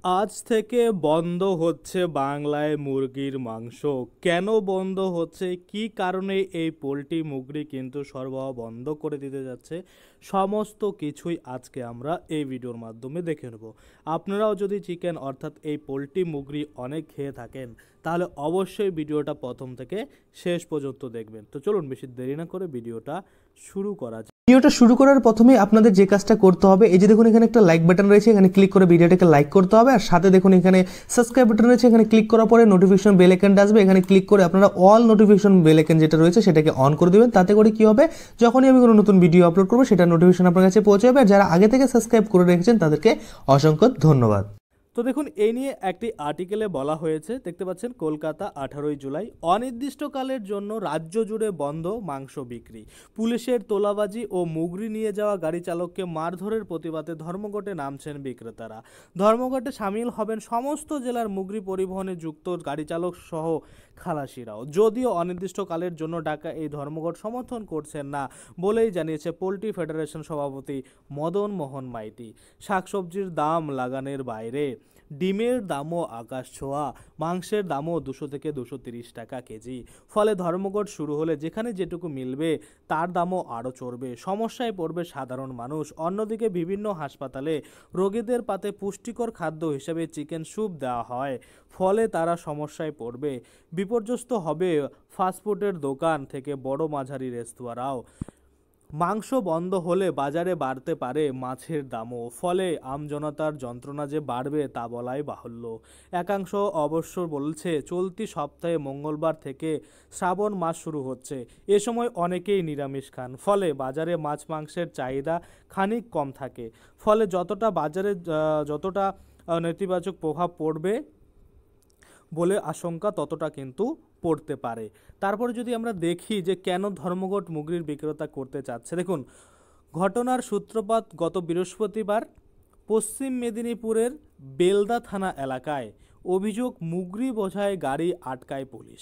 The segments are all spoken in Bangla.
আজ থেকে বন্ধ হচ্ছে বাংলায় মুরগির মাংস। কেন বন্ধ হচ্ছে, কী কারণে এই পোলট্রি মুরগি কিন্তু সরবরাহ বন্ধ করে দিতে যাচ্ছে, সমস্ত কিছুই আজকে আমরা এই ভিডিওর মাধ্যমে দেখে নেব। আপনারাও যদি চিকেন অর্থাৎ এই পোলট্রি মুরগি অনেক খেয়ে থাকেন তাহলে অবশ্যই ভিডিওটা প্রথম থেকে শেষ পর্যন্ত দেখবেন। তো চলুন বেশি দেরি না করে ভিডিওটা শুরু করা যাক। ভিডিওটা শুরু করার প্রথমে আপনাদের যে কাজটা করতে হবে, এই যে দেখুন এখানে একটা লাইক বাটন রয়েছে, এখানে ক্লিক করে ভিডিওটাকে লাইক করতে হবে। আর সাথে দেখুন এখানে সাবস্ক্রাইব বাটন রয়েছে, এখানে ক্লিক করার পরে নোটিফিকেশন বেল আইকনটা আসবে, এখানে ক্লিক করে আপনারা অল নোটিফিকেশন বেল আইকন যেটা রয়েছে সেটাকে অন করে দিবেন। তাতে করে কি হবে, যখনই আমি কোনো নতুন ভিডিও আপলোড করবো সেটা নোটিফিকেশন আপনার কাছে পৌঁছে যাবে। আর যারা আগে থেকে সাবস্ক্রাইব করে রেখেছেন তাদেরকে অসংখ্য ধন্যবাদ। তো দেখুন এই নিয়ে একটি আর্টিকেলে বলা হয়েছে, দেখতে পাচ্ছেন কলকাতা 18ই জুলাই, অনির্দিষ্টকালের জন্য রাজ্য জুড়ে বন্ধ মাংস বিক্রি। পুলিশের তোলাবাজি ও মুগরি নিয়ে যাওয়া গাড়ি চালককে মারধরের প্রতিবাদে ধর্মঘটে নামছেন বিক্রেতারা। ধর্মঘটে সামিল হবেন সমস্ত জেলার মুগরি পরিবহনে যুক্ত গাড়ি চালক সহ খালাসিরাও। যদিও অনির্দিষ্টকালের জন্য ডাকা এই ধর্মঘট সমর্থন করছেন না বলেই জানিয়েছে পোলট্রি ফেডারেশন সভাপতি মদন মোহন মাইতি। শাকসবজির দাম লাগানের বাইরে, ডিমের দামও আকাশ ছোঁয়া, মাংসের দামও 200 থেকে 230 টাকা কেজি। ফলে ধর্মঘট শুরু হলে যেখানে যেটুকু মিলবে তার দামও আরও চড়বে, সমস্যায় পড়বে সাধারণ মানুষ। অন্যদিকে বিভিন্ন হাসপাতালে রোগীদের পাতে পুষ্টিকর খাদ্য হিসেবে চিকেন স্যুপ দেওয়া হয়, ফলে তারা সমস্যায় পড়বে। বিপর্যস্ত হবে ফাস্টফুডের দোকান থেকে বড় মাঝারি রেস্তোরাঁও। মাংস বন্ধ হলে বাজারে বাড়তে পারে মাছের দামও, ফলে আমজনতার যন্ত্রণা যে বাড়বে তা বলাই বাহুল্য। একাংশ অবশ্য বলছে চলতি সপ্তাহে মঙ্গলবার থেকে শ্রাবণ মাস শুরু হচ্ছে, এ সময় অনেকেই নিরামিষ খান, ফলে বাজারে মাছ মাংসের চাহিদা খানিক কম থাকে। ফলে যতটা নেতিবাচক প্রভাব পড়বে বলে আশঙ্কা ততটা কিন্তু পড়তে পারে। তারপরে যদি আমরা দেখি যে কেন ধর্মঘট মুগরির বিক্রেতা করতে চাচ্ছে, দেখুন ঘটনার সূত্রপাত গত বৃহস্পতিবার পশ্চিম মেদিনীপুরের বেলদা থানা এলাকায়। অভিযোগ, মুগরি বোঝাই গাড়ি আটকায় পুলিশ।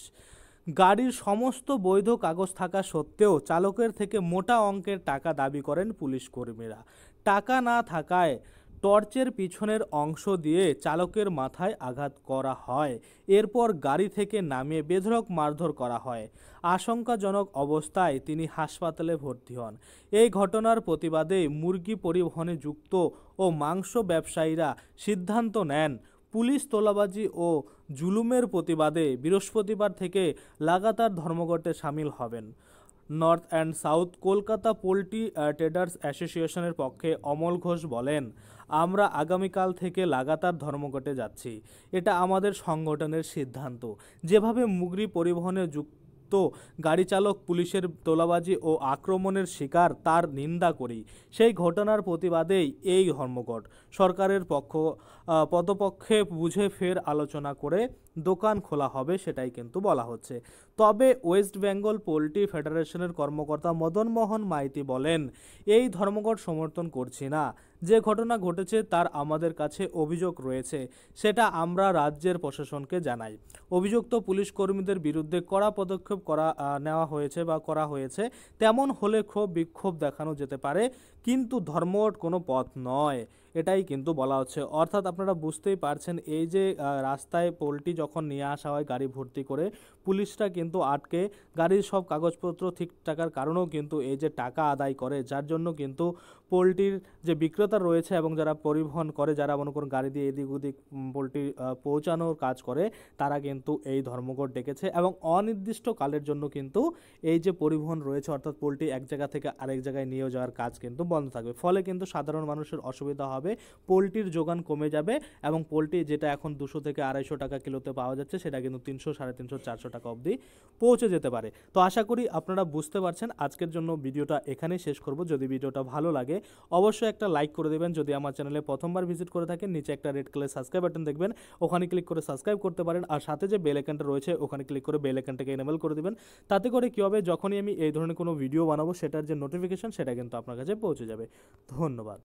গাড়ির সমস্ত বৈধ কাগজ থাকা সত্ত্বেও চালকের থেকে মোটা অঙ্কের টাকা দাবি করেন পুলিশ কর্মীরা। টাকা না থাকায় টর্চের পিছনের অংশ দিয়ে চালকের মাথায় আঘাত করা হয়। এরপর গাড়ি থেকে নামিয়ে বেধড়ক মারধর করা হয়। আশঙ্কাজনক অবস্থায় তিনি হাসপাতালে ভর্তি হন। এই ঘটনার প্রতিবাদে মুরগি পরিবহনে যুক্ত ও মাংস ব্যবসায়ীরা সিদ্ধান্ত নেন পুলিশ তোলাবাজি ও জুলুমের প্রতিবাদে বৃহস্পতিবার থেকে লাগাতার ধর্মঘটে সামিল হবেন। North and south Kolkata poultry traders অ্যাসোসিয়েশনের পক্ষে অমল ঘোষ বলেন, আমরা আগামীকাল থেকে লাগাতার ধর্মঘটে যাচ্ছি। এটা আমাদের সংগঠনের সিদ্ধান্ত। যেভাবে মুগরি পরিবহনে যুক্ত গাড়ি চালক পুলিশের তোলাবাজি ও আক্রমণের শিকার তার নিন্দা করি। সেই ঘটনার প্রতিবাদেই এই ধর্মঘট। সরকারের পদপক্ষে বুঝে ফের আলোচনা করে দোকান খোলা হবে, সেটাই কিন্তু বলা হচ্ছে। তবে ওয়েস্ট বেঙ্গল পোলট্রি ফেডারেশনের কর্মকর্তা মদন মোহন মাইতি বলেন, এই ধর্মঘট সমর্থন করছি না। যে ঘটনা ঘটেছে তার আমাদের কাছে অভিযোগ রয়েছে, সেটা আমরা রাজ্যের প্রশাসনকে জানাই। অভিযুক্ত পুলিশ কর্মীদের বিরুদ্ধে কড়া পদক্ষেপ করা হয়েছে। তেমন হলে বিক্ষোভ দেখানো যেতে পারে, কিন্তু ধর্মঘট কোনো পথ নয়, এটাই কিন্তু বলা হচ্ছে। অর্থাৎ আপনারা বুঝতেই পারছেন, এই যে রাস্তায় পোলট্রি যখন নিয়ে আসা হয় গাড়ি ভর্তি করে, পুলিশরা কিন্তু আটকে গাড়ির সব কাগজপত্র ঠিক থাকার কারণেও কিন্তু এই যে টাকা আদায় করে, যার জন্য কিন্তু পোলট্রির যে বিক্রেতা রয়েছে এবং যারা পরিবহন করে, যারা মনে করুন গাড়ি দিয়ে এদিক ওদিক পোলট্রি পৌঁছানোর কাজ করে, তারা কিন্তু এই ধর্মঘট ডেকেছে। এবং অনির্দিষ্টকালের জন্য কিন্তু এই যে পরিবহন রয়েছে অর্থাৎ পোলট্রি এক জায়গা থেকে আরেক জায়গায় নিয়ে যাওয়ার কাজ কিন্তু বন্ধ থাকবে। ফলে কিন্তু সাধারণ মানুষের অসুবিধা হবে, পোলট্রির যোগান কমে যাবে এবং পোলট্রি যেটা এখন 200 থেকে 250 টাকা কিলোতে পাওয়া যাচ্ছে সেটা কিন্তু 300, 350, 400 টাকা অবধি পৌঁছে যেতে পারে। তো আশা করি আপনারা বুঝতে পারছেন। আজকের জন্য ভিডিওটা এখানেই শেষ করব। যদি ভিডিওটা ভালো লাগে অবশ্যই একটা লাইক করে দেবেন। যদি আমার চ্যানেলে প্রথমবার ভিজিট করে থাকেন, নিচে একটা রেড কালার সাবস্ক্রাইব বাটন দেখবেন, ওখানে ক্লিক করে সাবস্ক্রাইব করতে পারেন। আর সাথে যে বেল আইকনটা রয়েছে ওখানে ক্লিক করে বেল আইকনটাকে এনেবল করে দিবেন। তাতে করে কী হবে, যখনই আমি এই ধরনের কোনো ভিডিও বানাবো সেটার যে নোটিফিকেশন সেটা কিন্তু আপনার কাছে পৌঁছে যাবে। ধন্যবাদ।